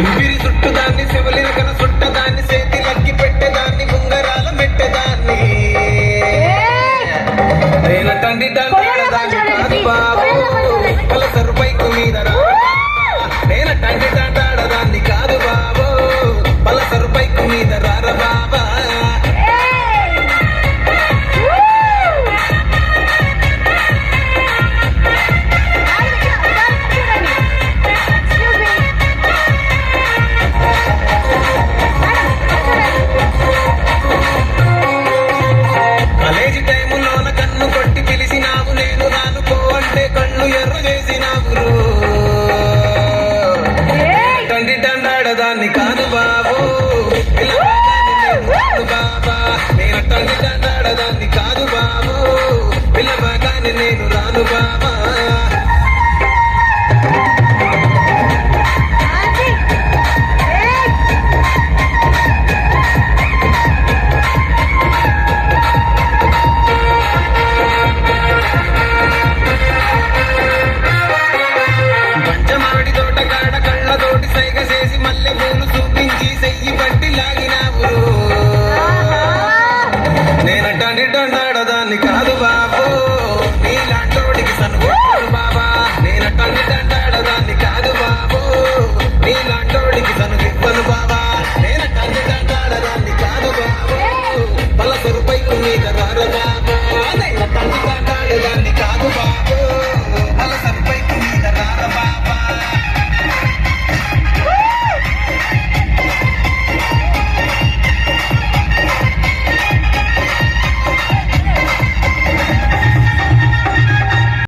చింపిరి చుట్టుదాన్ని శివలిన కన చుట్టదాన్ని చేతిలక్కి పెట్టేదాన్ని ఉంగరాల మెట్టేదాన్ని నేను తండ్రి దండాడదాన్ని కాదు బాబు పలసరు బైకు మీద నేను తండ్రి దండాడదాన్ని కాదు బాబు పలసరు బైకు మీద రార బాబా దాన్ని కాదు బాబు బాబా నేను తండ్రి దండాడదాన్ని కాదు బాబు పిల్లబాగాని నేను రాను బాబు